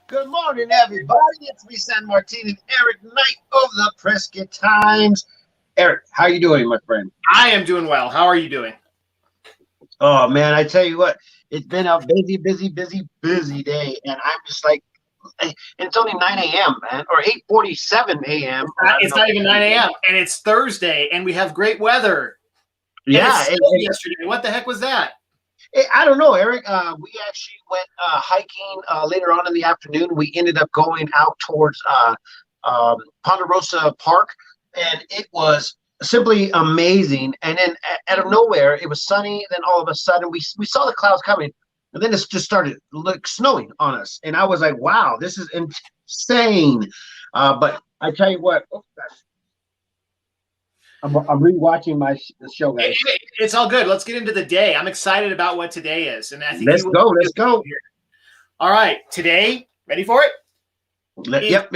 Good morning, everybody. It's me, San Martin, and Eric Knight of the Prescott Times. Eric, how you doing, my friend? I am doing well. How are you doing? Oh man, I tell you what, it's been a busy day, and I'm just like, it's only 9 a.m. man, or 8:47 a.m. Or I don't It's know. not even 9 a.m. and it's Thursday and we have great weather. And it Yeah, snowed yesterday. What the heck was that? I don't know, Eric. We actually went hiking later on in the afternoon. We ended up going out towards Ponderosa Park, and it was simply amazing. And then out of nowhere, it was sunny. Then all of a sudden, we saw the clouds coming, and then it just started like snowing on us. And I was like, "Wow, this is insane!" But I tell you what, oh, gosh, I'm rewatching the show, guys. It's all good. Let's get into the day. I'm excited about what today is. And I think Let's go. Let's go. All right. Today, ready for it? Yep.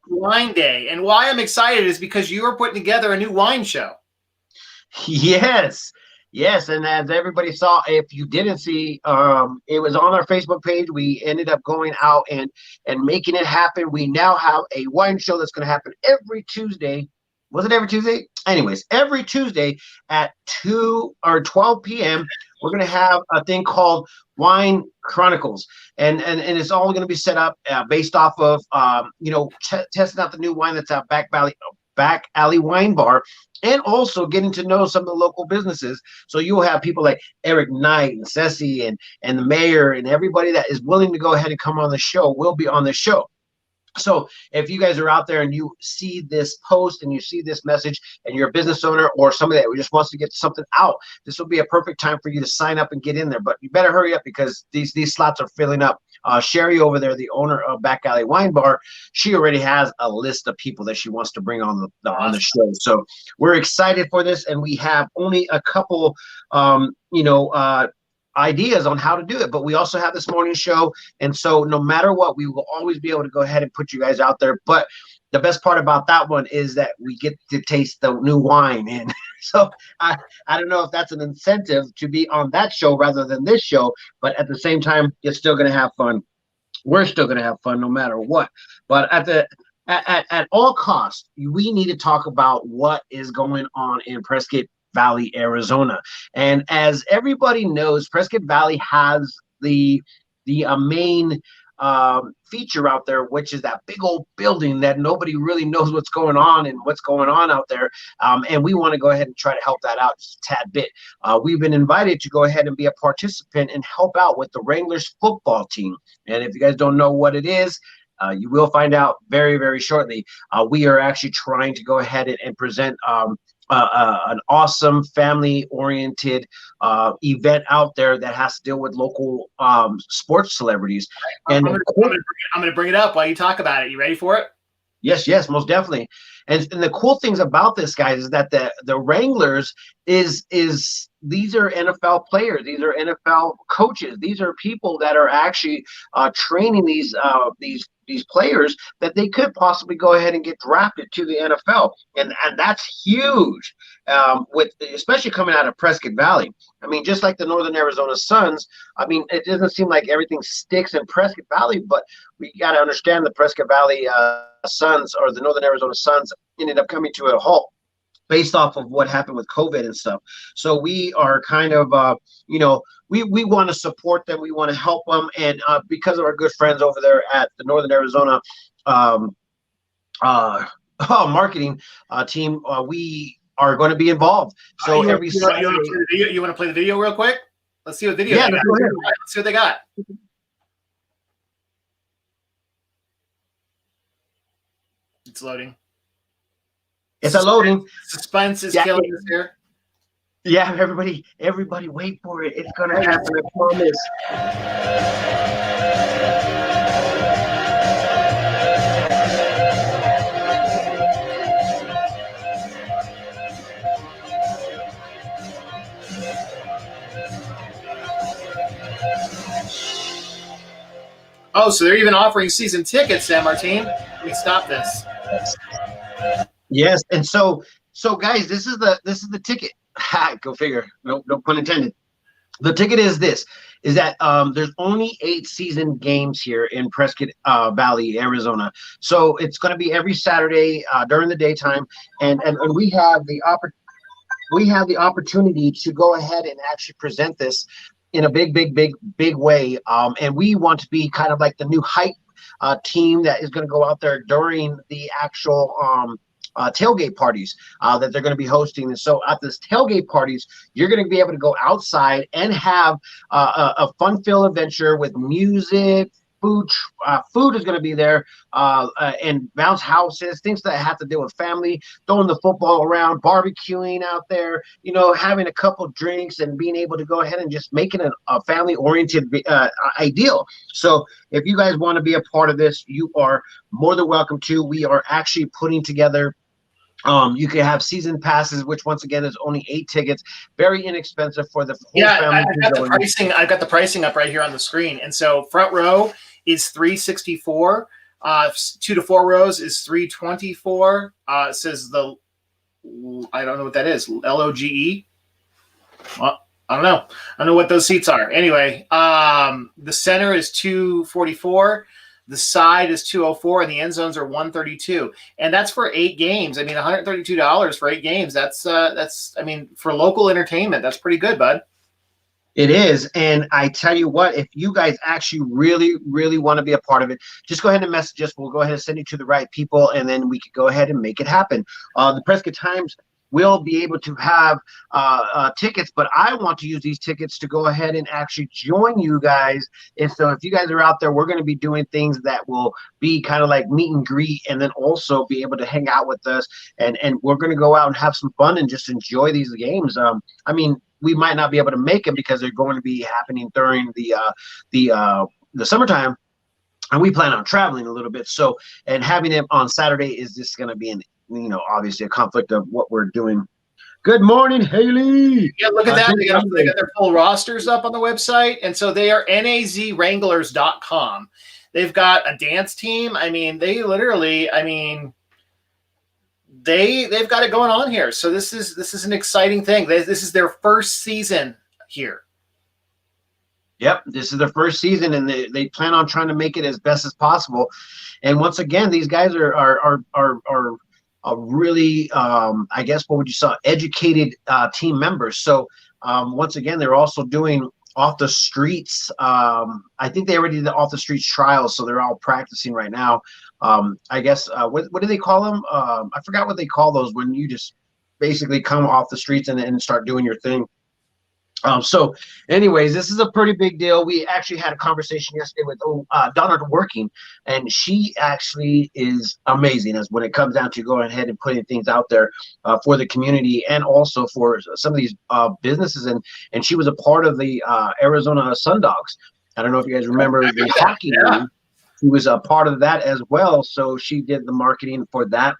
Wine Day. And why I'm excited is because you are putting together a new wine show. Yes. And as everybody saw, if you didn't see, it was on our Facebook page. We ended up going out and making it happen. We now have a wine show that's going to happen every Tuesday. Was it every Tuesday? Anyways, every Tuesday at 2 or 12 p.m., we're going to have a thing called Wine Chronicles. And it's all going to be set up based off of, testing out the new wine that's at Back Alley Wine Bar, and also getting to know some of the local businesses. So you'll have people like Eric Knight and Ceci and the mayor and everybody that is willing to go ahead and come on the show will be on the show. So if you guys are out there and you see this post and you see this message and you're a business owner or somebody that just wants to get something out, this will be a perfect time for you to sign up and get in there. But you better hurry up because these slots are filling up. Sherry over there, the owner of Back Alley Wine Bar, she already has a list of people that she wants to bring on the show. So we're excited for this, and we have only a couple, ideas on how to do it, but we also have this morning show, and so no matter what, we will always be able to go ahead and put you guys out there. But the best part about that one is that we get to taste the new wine, and so I don't know if that's an incentive to be on that show rather than this show, but at the same time, you're still going to have fun. We're still going to have fun no matter what. But at all costs, we need to talk about what is going on in Prescott Valley, Arizona. And as everybody knows, Prescott Valley has the main feature out there, which is that big old building that nobody really knows what's going on out there. And we want to go ahead and try to help that out just a tad bit. We've been invited to go ahead and be a participant and help out with the Wranglers football team. And if you guys don't know what it is, you will find out very, very shortly. We are actually trying to go ahead and present an awesome family-oriented event out there that has to deal with local sports celebrities. And I'm going to bring it up while you talk about it. You ready for it? Yes, most definitely. And the cool things about this, guys, is that the Wranglers is these are NFL players. These are NFL coaches. These are people that are actually training these players that they could possibly go ahead and get drafted to the NFL, and that's huge. With especially coming out of Prescott Valley. I mean, just like the Northern Arizona Suns. I mean, it doesn't seem like everything sticks in Prescott Valley, but we got to understand the Prescott Valley Suns, or the Northern Arizona Suns, ended up coming to a halt based off of what happened with COVID and stuff. So we are kind of, we want to support them. We want to help them. And because of our good friends over there at the Northern Arizona marketing team, we are going to be involved. So every Saturday, you want to play the video real quick? Let's see what video. Yeah, let's see what they got. It's loading. It's a loading. Suspense is killing us here. Yeah, everybody wait for it. It's gonna happen, I promise. Oh, so they're even offering season tickets, San Martin. Let me stop this. Yes, and so guys, this is the ticket. Go figure. No pun intended. The ticket is this, is that there's only 8 season games here in Prescott Valley, Arizona. So it's going to be every Saturday during the daytime, and we have the opportunity to go ahead and actually present this in a big way. And we want to be kind of like the new hype team that is going to go out there during the actual tailgate parties that they're going to be hosting. And so at this tailgate parties, you're going to be able to go outside and have a fun-filled adventure with music. Food is going to be there, and bounce houses, things that have to do with family, throwing the football around, barbecuing out there, having a couple drinks and being able to go ahead and just making a family-oriented ideal. So if you guys want to be a part of this, you are more than welcome to. We are actually putting together you can have season passes, which once again is only 8 tickets, very inexpensive for the whole family. I've got the pricing. I've got the pricing up right here on the screen. And so front row is $364. 2 to 4 rows is $324. It says I don't know what that is. LOGE. Well, I don't know. I don't know what those seats are. Anyway, the center is $244. The side is $204, and the end zones are $132, and that's for 8 games. I mean, $132 for 8 games. That's I mean, for local entertainment, that's pretty good, bud. It is, and I tell you what, if you guys actually really want to be a part of it, just go ahead and message us. We'll go ahead and send you to the right people, and then we could go ahead and make it happen. The Prescott Times will be able to have tickets, but I want to use these tickets to go ahead and actually join you guys. And so if you guys are out there, we're going to be doing things that will be kind of like meet and greet, and then also be able to hang out with us, and we're going to go out and have some fun and just enjoy these games. I mean, we might not be able to make them because they're going to be happening during the summertime, and we plan on traveling a little bit. So, and having it on Saturday is just going to be obviously a conflict of what we're doing. Good morning, Haley. Yeah, look at that. They got their full rosters up on the website. And so they are nazwranglers.com. They've got a dance team. I mean, they literally, they've got it going on here. So this is an exciting thing. This is their first season here. Yep, this is their first season, and they plan on trying to make it as best as possible. And once again, these guys are really, I guess, what would you say, educated team members. So once again, they're also doing off the streets. I think they already did the off the streets trials, so they're all practicing right now. I guess what do they call them? I forgot what they call those when you just basically come off the streets and start doing your thing. So anyways, this is a pretty big deal. We actually had a conversation yesterday with Donna Working, and she actually is amazing as when it comes down to going ahead and putting things out there for the community and also for some of these businesses. And she was a part of the Arizona Sundogs. I don't know if you guys remember the hockey league. She was a part of that as well. So she did the marketing for that.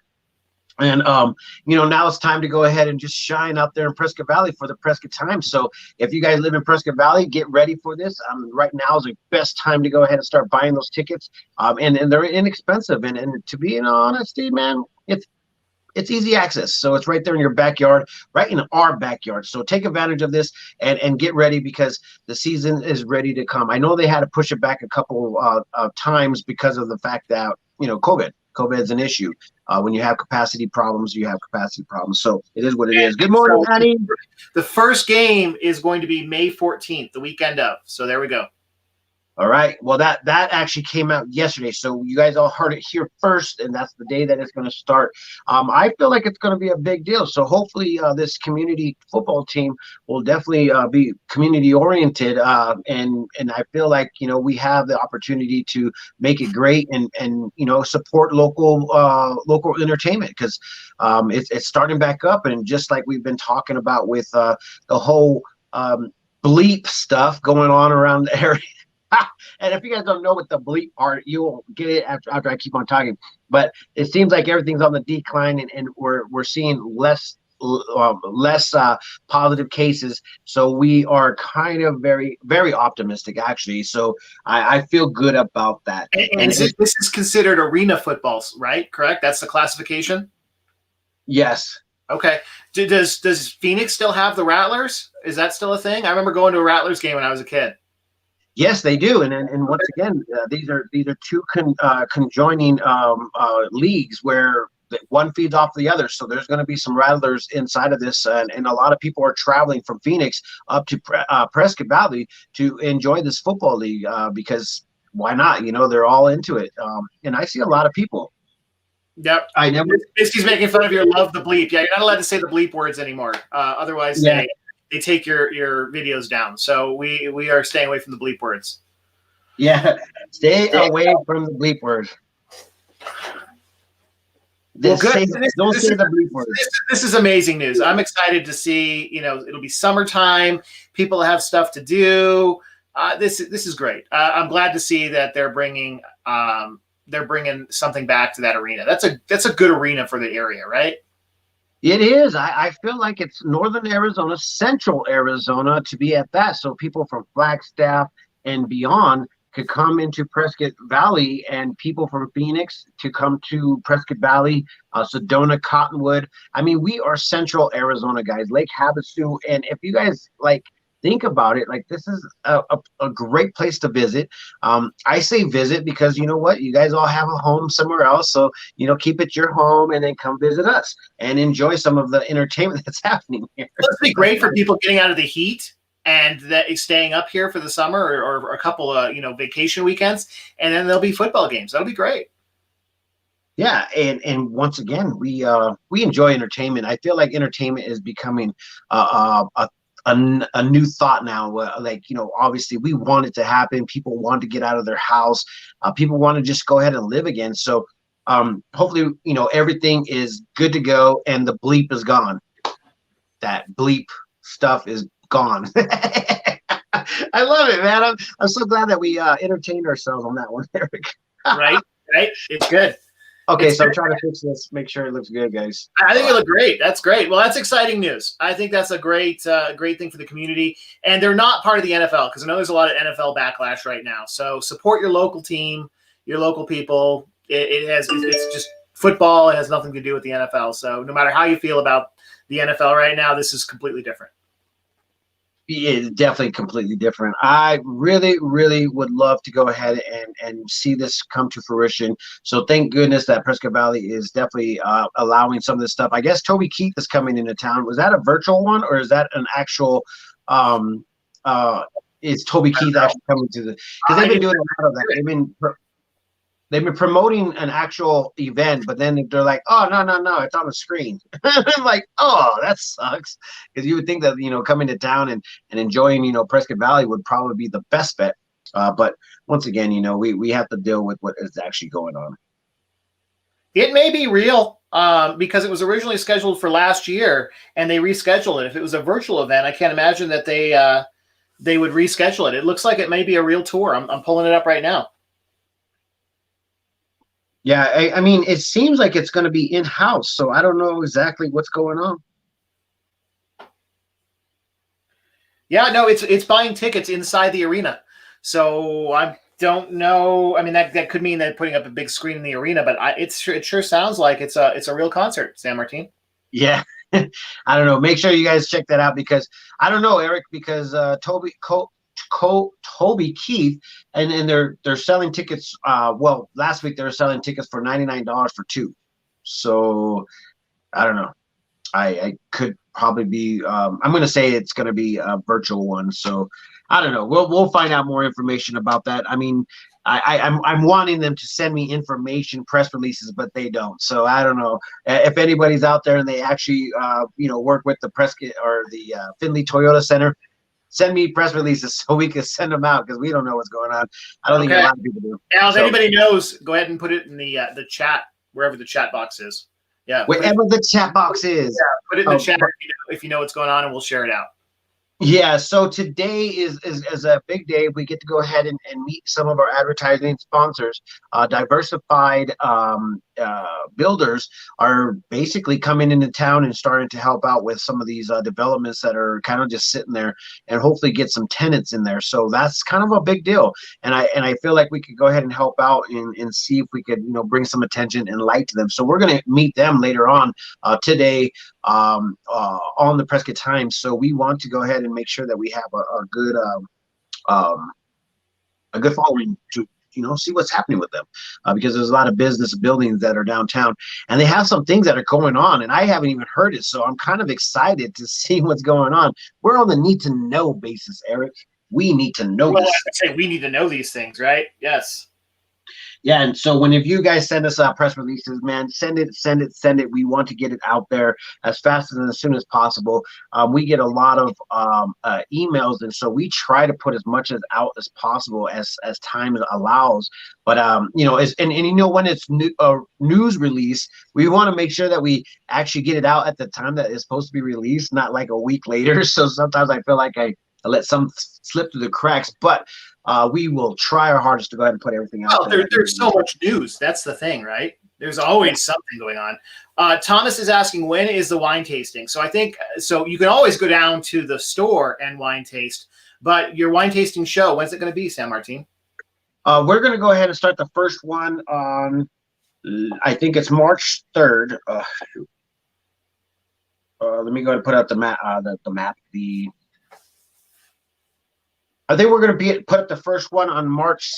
And, now it's time to go ahead and just shine out there in Prescott Valley for the Prescott Times. So if you guys live in Prescott Valley, get ready for this. Right now is the best time to go ahead and start buying those tickets. And they're inexpensive. And to be honest, man, it's easy access. So it's right there in your backyard, right in our backyard. So take advantage of this and get ready because the season is ready to come. I know they had to push it back a couple of times because of the fact that, COVID is an issue. When you have capacity problems, you have capacity problems. So it is what it is. Good morning, Annie. The first game is going to be May 14th, the weekend of. So there we go. All right. Well, that actually came out yesterday. So you guys all heard it here first, and that's the day that it's going to start. I feel like it's going to be a big deal. So hopefully this community football team will definitely be community oriented. And I feel like, we have the opportunity to make it great and support local entertainment because it's starting back up. And just like we've been talking about with the whole bleep stuff going on around the area. And if you guys don't know what the bleep are, you will get it after I keep on talking. But it seems like everything's on the decline, and we're seeing less positive cases. So we are kind of very, very optimistic, actually. So I feel good about that. And this is considered arena football, right? Correct? That's the classification? Yes. Okay. Does Phoenix still have the Rattlers? Is that still a thing? I remember going to a Rattlers game when I was a kid. Yes, they do, and once again, these are two conjoining leagues where one feeds off the other. So there's going to be some Rattlers inside of this, and a lot of people are traveling from Phoenix up to Prescott Valley to enjoy this football league because why not? They're all into it, and I see a lot of people. Yep. I never. Misky's making fun of your love the bleep. Yeah, you're not allowed to say the bleep words anymore. Otherwise, Yeah. they take your videos down. So we are staying away from the bleep words. Yeah, stay away from the bleep word. Well, good. Don't say the bleep word. This is amazing news. I'm excited to see. It'll be summertime. People have stuff to do. This is great. I'm glad to see that they're bringing something back to that arena. That's a good arena for the area, right? It is. I feel like it's northern Arizona, central Arizona to be at that. So people from Flagstaff and beyond could come into Prescott Valley, and people from Phoenix to come to Prescott Valley, Sedona, Cottonwood. I mean, we are central Arizona, guys. Lake Havasu. And if you guys think about it, this is a great place to visit. I say visit because you know what? You guys all have a home somewhere else. So, keep it your home and then come visit us and enjoy some of the entertainment that's happening here. It'll be great for people getting out of the heat and that is staying up here for the summer or a couple of, vacation weekends. And then there'll be football games. That'll be great. Yeah, and once again, we enjoy entertainment. I feel like entertainment is becoming a new thought now. Obviously we want it to happen. People want to get out of their house. People want to just go ahead and live again. So hopefully, everything is good to go and the bleep is gone. That bleep stuff is gone. I love it, man. I'm so glad that we entertained ourselves on that one, Eric. Right. It's good. Okay, so I'm trying to fix this, make sure it looks good, guys. I think it looked great. That's great. Well, that's exciting news. I think that's a great thing for the community. And they're not part of the NFL because I know there's a lot of NFL backlash right now. So support your local team, your local people. It's just football. It has nothing to do with the NFL. So no matter how you feel about the NFL right now, this is completely different. It's definitely completely different. I really, really would love to go ahead and see this come to fruition. So thank goodness that Prescott Valley is definitely allowing some of this stuff. I guess Toby Keith is coming into town. Was that a virtual one or is that an actual is Toby Keith actually coming to the because they've been doing a lot of that. They've been promoting an actual event, but then they're like, oh, no, it's on the screen. I'm like, oh, that sucks. Because you would think that, coming to town and enjoying, Prescott Valley would probably be the best bet. But once again, we have to deal with what is actually going on. It may be real because it was originally scheduled for last year and they rescheduled it. If it was a virtual event, I can't imagine that they would reschedule it. It looks like it may be a real tour. I'm pulling it up right now. Yeah, I mean, it seems like it's going to be in-house, so I don't know exactly what's going on. Yeah, no, it's buying tickets inside the arena. So I don't know. I mean, that could mean they're putting up a big screen in the arena, but it sure sounds like it's a real concert, San Martin. Yeah, I don't know. Make sure you guys check that out because I don't know, Eric, because Toby Keith, and they're selling tickets. Well, last week they were selling tickets for $99 for two. So I don't know. I could probably be. I'm going to say it's going to be a virtual one. So I don't know. We'll find out more information about that. I mean, I'm wanting them to send me information, press releases, but they don't. So I don't know if anybody's out there and they actually work with the Prescott or the Findlay Toyota Center. Send me press releases so we can send them out because we don't know what's going on. I don't think a lot of people do. Now, if anybody knows, go ahead and put it in the chat, wherever the chat box is. Yeah, wherever the chat box is. Yeah, put it in the chat if you know what's going on, and we'll share it out. Yeah, so today is a big day. We get to go ahead and meet some of our advertising sponsors. Diversified builders are basically coming into town and starting to help out with some of these developments that are kind of just sitting there and hopefully get some tenants in there. So that's kind of a big deal. And I feel like we could go ahead and help out and see if we could, bring some attention and light to them. So we're going to meet them later on today on the Prescott Times. So we want to go ahead and make sure that we have um, a good following to see what's happening with them, because there's a lot of business buildings that are downtown, and they have some things that are going on, and I haven't even heard it. So I'm kind of excited to see what's going on. We're on the need to know basis, Eric. We need to know Well, this. I say we need to know these things, right? Yes. Yeah, and so if you guys send us press releases, man, send it. We want to get it out there as fast and as soon as possible. We get a lot of emails, and so we try to put as much as out as possible as time allows. But when it's news release, we want to make sure that we actually get it out at the time that it's supposed to be released, not like a week later. So sometimes I feel like I let some slip through the cracks, but we will try our hardest to go ahead and put everything out there. There's so much news. That's the thing, right? There's always something going on. Thomas is asking, when is the wine tasting? So I think you can always go down to the store and wine taste, but your wine tasting show, when's it going to be, San Martin? We're going to go ahead and start the first one on, I think it's March 3rd. Let me go ahead and put out the map. I think we're going to put up the first one on March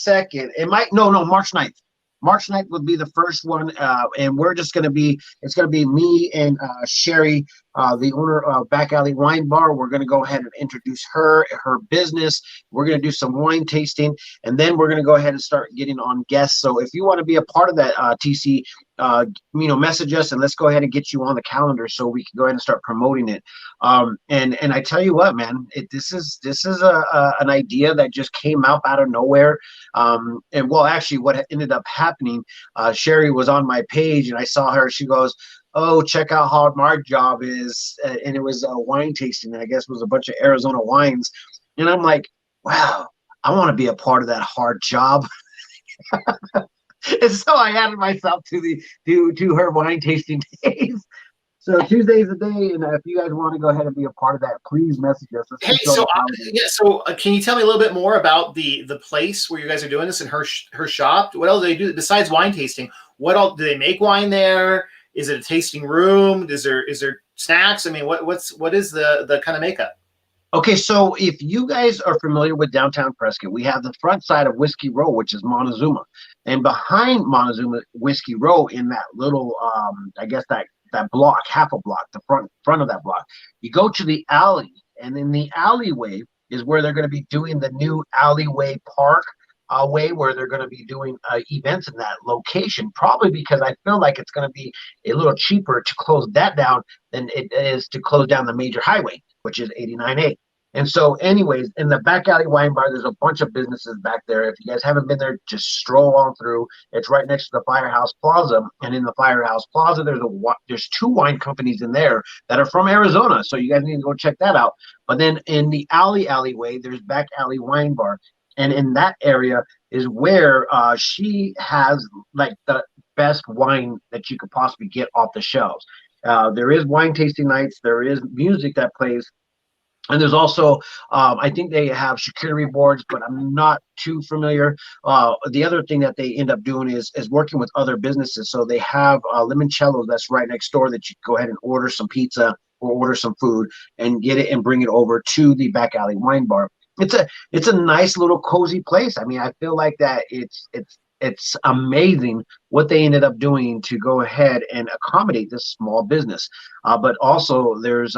2nd. It might March 9th. March 9th would be the first one, and we're just going to be, it's going to be me and Sherry, the owner of Back Alley Wine Bar. We're going to go ahead and introduce her business. We're going to do some wine tasting, and then we're going to go ahead and start getting on guests. So if you want to be a part of that, TC, message us, and let's go ahead and get you on the calendar so we can go ahead and start promoting it. And I tell you what, man, this is an idea that just came out of nowhere. And well, actually, what ended up happening, Sherry was on my page, and I saw her. She goes, "Oh, check out how hard my job is," and it was a wine tasting. And I guess it was a bunch of Arizona wines, and I'm like, wow, I want to be a part of that hard job. And so I added myself to her wine tasting days. So Tuesday's the day, and if you guys want to go ahead and be a part of that, please message us. So can you tell me a little bit more about the place where you guys are doing this in her shop? What else do they do besides wine tasting? What else do they make wine there? Is it a tasting room? Is there snacks? I mean, what is the kind of makeup? Okay, so if you guys are familiar with downtown Prescott, we have the front side of Whiskey Row, which is Montezuma, and behind Montezuma Whiskey Row, in that little, I guess that block, half a block, the front of that block, you go to the alley, and in the alleyway is where they're going to be doing the new alleyway park way, where they're going to be doing events in that location, probably because I feel like it's going to be a little cheaper to close that down than it is to close down the major highway, which is 89A. And so anyways, in the Back Alley Wine Bar, there's a bunch of businesses back there. If you guys haven't been there, just stroll on through. It's right next to the Firehouse Plaza. And in the Firehouse Plaza, there's two wine companies in there that are from Arizona. So you guys need to go check that out. But then in the alleyway, there's Back Alley Wine Bar. And in that area is where she has like the best wine that you could possibly get off the shelves. There is wine tasting nights. There is music that plays. And there's also, I think they have charcuterie boards, but I'm not too familiar. The other thing that they end up doing is working with other businesses. So they have Limoncello that's right next door that you can go ahead and order some pizza or order some food and get it and bring it over to the Back Alley Wine Bar. It's a nice little cozy place. I mean, I feel like that it's amazing what they ended up doing to go ahead and accommodate this small business. But also there's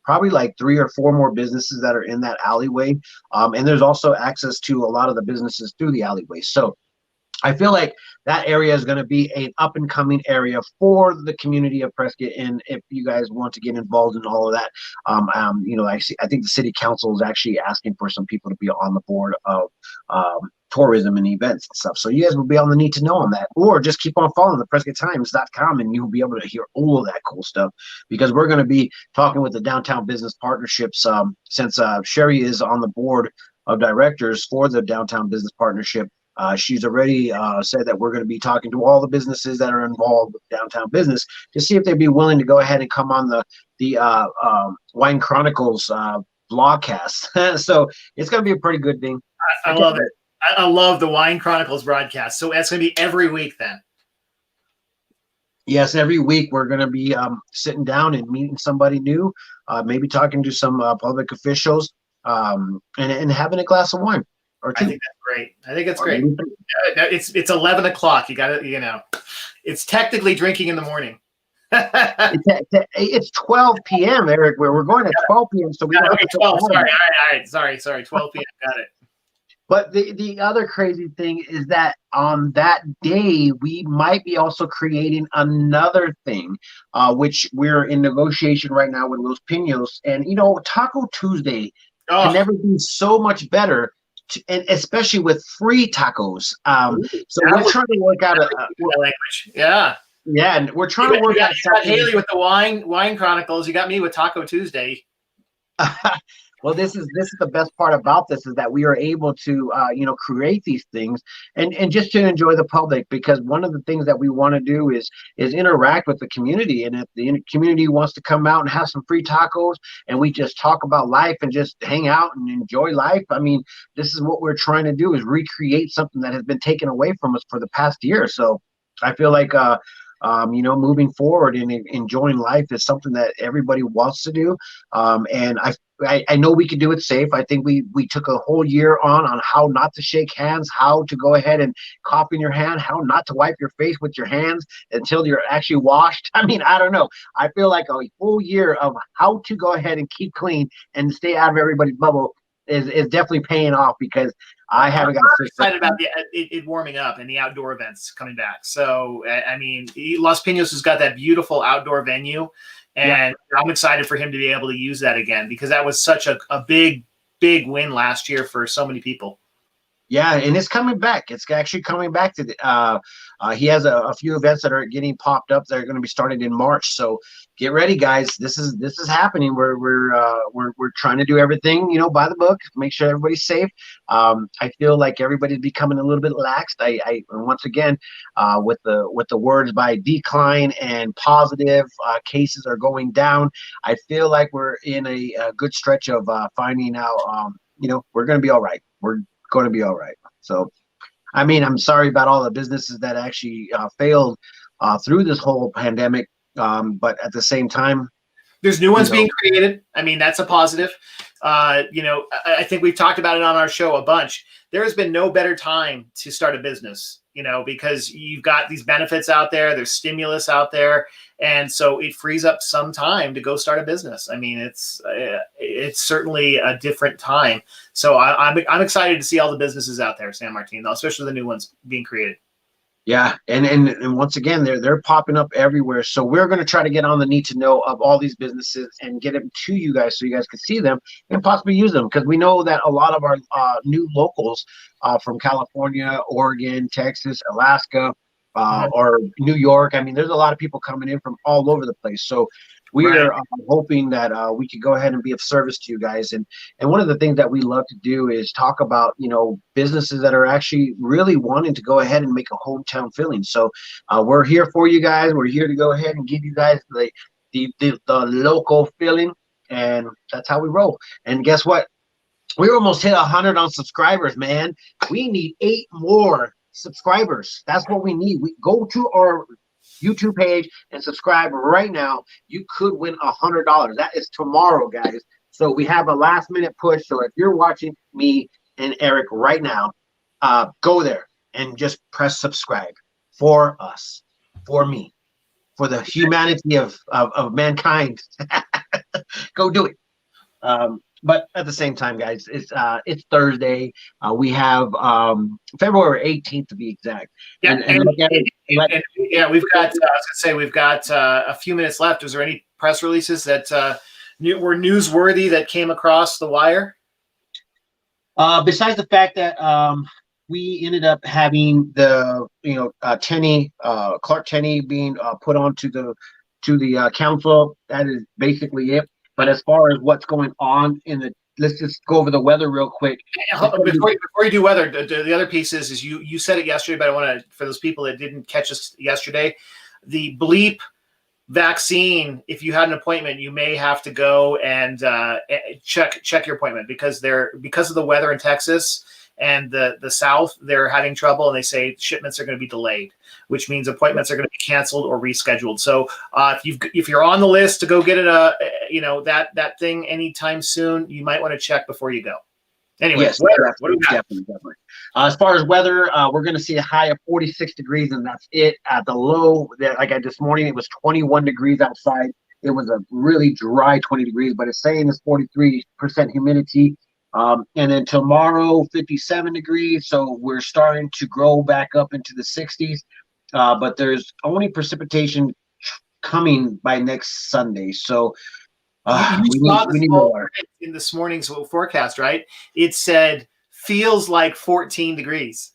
probably like 3 or 4 more businesses that are in that alleyway. And there's also access to a lot of the businesses through the alleyway. So I feel like that area is going to be an up and coming area for the community of Prescott. And if you guys want to get involved in all of that, I think the city council is actually asking for some people to be on the board of tourism and events and stuff. So you guys will be on the need to know on that, or just keep on following the PrescottTimes.com and you'll be able to hear all of that cool stuff, because we're going to be talking with the downtown business partnerships. Since Sherry is on the board of directors for the downtown business partnership, she's already said that we're going to be talking to all the businesses that are involved with downtown business to see if they'd be willing to go ahead and come on the Wine Chronicles vlogcast. So it's going to be a pretty good thing. I love it. I love the Wine Chronicles broadcast. So that's going to be every week then. Yes, every week we're going to be sitting down and meeting somebody new, maybe talking to some public officials, and having a glass of wine or I two. think that's great. I think it's Or great. maybe three. It's 11 o'clock. You got to, it's technically drinking in the morning. It's, it's 12 p.m., Eric, where we're going at 12 p.m., so we don't have Okay, to feel 12. bad Sorry. about it. All right. Sorry. 12 p.m. Got it. But the other crazy thing is that on that day, we might be also creating another thing, which we're in negotiation right now with Los Pinos. And, Taco Tuesday can Oh, never be so much better, and especially with free tacos. So that we're was trying to work out my language. Yeah. yeah, and we're trying You to got, work out you got something. Haley with the wine chronicles. You got me with Taco Tuesday. Well, this is the best part about this is that we are able to create these things and just to enjoy the public, because one of the things that we want to do is interact with the community, and if the community wants to come out and have some free tacos and we just talk about life and just hang out and enjoy life, I mean, this is what we're trying to do, is recreate something that has been taken away from us for the past year. So I feel like moving forward and enjoying life is something that everybody wants to do. And I know we can do it safe. I think we took a whole year on how not to shake hands, how to go ahead and cough in your hand, how not to wipe your face with your hands until you're actually washed. I mean, I don't know. I feel like a whole year of how to go ahead and keep clean and stay out of everybody's bubble is definitely paying off, because I I'm haven't got excited about it warming up and the outdoor events coming back. So, I mean, Los Pinos has got that beautiful outdoor venue, yeah. and I'm excited for him to be able to use that again, because that was such a big win last year for so many people. Yeah, and it's coming back. It's actually coming back to he has a few events that are getting popped up that are going to be starting in March. So get ready, guys. This is happening. We're trying to do everything, by the book. Make sure everybody's safe. I feel like everybody's becoming a little bit laxed. And once again, with the words by decline and positive cases are going down, I feel like we're in a good stretch of finding out. We're going to be all right. We're going to be all right. So, I mean, I'm sorry about all the businesses that actually failed through this whole pandemic. But at the same time, there's new ones being created. I mean, that's a positive. I think we've talked about it on our show a bunch. There has been no better time to start a business, because you've got these benefits out there, there's stimulus out there, and so it frees up some time to go start a business. I mean, it's certainly a different time. So I'm excited to see all the businesses out there, San Martin, especially the new ones being created. Yeah, and once again, they're popping up everywhere. So we're going to try to get on the need to know of all these businesses and get them to you guys so you guys can see them and possibly use them, because we know that a lot of our new locals from California, Oregon, Texas, Alaska, or New York. I mean, there's a lot of people coming in from all over the place. So we are hoping that we could go ahead and be of service to you guys. And one of the things that we love to do is talk about, businesses that are actually really wanting to go ahead and make a hometown feeling. So we're here for you guys. We're here to go ahead and give you guys the local feeling. And that's how we roll. And guess what? We almost hit 100 on subscribers, man. We need 8 more subscribers. That's what we need. We go to our YouTube page and subscribe right now. You could win $100. That is tomorrow, guys. So we have a last minute push. So if you're watching me and Eric right now, go there and just press subscribe for us, for me, for the humanity of mankind. Go do it. But at the same time, guys, it's Thursday. We have February 18th to be exact. Yeah, we've got. I was gonna say we've got a few minutes left. Is there any press releases that were newsworthy that came across the wire? Besides the fact that we ended up having the Tenney, Clark Tenney being put onto the council, that is basically it. But as far as what's going on let's just go over the weather real quick. Before you do weather, the other piece is you said it yesterday, but I want to, for those people that didn't catch us yesterday, the bleep vaccine, if you had an appointment, you may have to go and check your appointment, because of the weather in Texas and the South, they're having trouble, and they say shipments are going to be delayed, which means appointments are going to be canceled or rescheduled. So if you're on the list to go get it, that thing anytime soon, you might want to check before you go. Anyway, yes, weather. What do we got? definitely. As far as weather, we're going to see a high of 46 degrees, and that's it. At the low, this morning, it was 21 degrees outside. It was a really dry 20 degrees, but it's saying it's 43% humidity. And then tomorrow, 57 degrees. So we're starting to grow back up into the 60s. But there's only precipitation coming by next Sunday. So we need more. In this morning's forecast, right? It said feels like 14 degrees.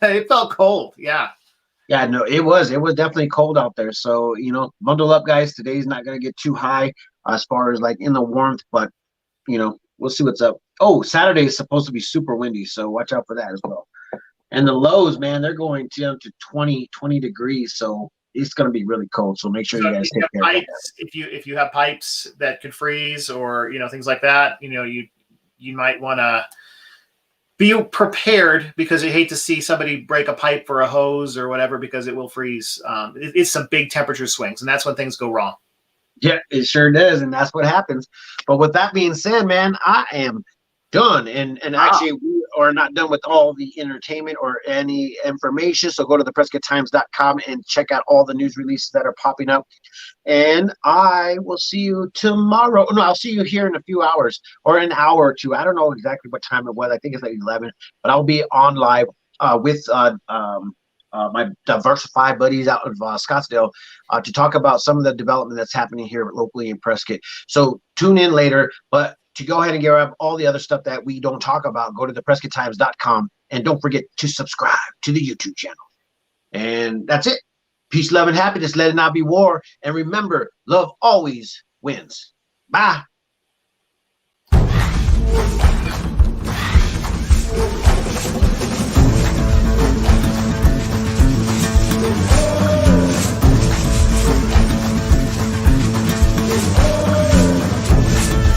It felt cold. Yeah. Yeah, no, it was definitely cold out there. So, bundle up, guys. Today's not going to get too high as far as like in the warmth, but, we'll see what's up. Oh, Saturday is supposed to be super windy, so watch out for that as well. And the lows, man, they're going to 20 degrees, so it's going to be really cold. So make sure you guys take care of that. If you have pipes that could freeze or, things like that, you might want to be prepared, because you hate to see somebody break a pipe for a hose or whatever, because it will freeze. It's some big temperature swings, and that's when things go wrong. Yeah, it sure does, and that's what happens. But with that being said, man, I am done. And actually, we are not done with all the entertainment or any information. So go to theprescotttimes.com and check out all the news releases that are popping up. And I will see you tomorrow. No, I'll see you here in a few hours, or an hour or two. I don't know exactly what time it was. I think it's like 11, but I'll be on live with my Diversify buddies out of Scottsdale to talk about some of the development that's happening here locally in Prescott. So tune in later, but to go ahead and grab all the other stuff that we don't talk about, go to theprescotttimes.com, and don't forget to subscribe to the YouTube channel. And that's it. Peace, love, and happiness. Let it not be war. And remember, love always wins. Bye.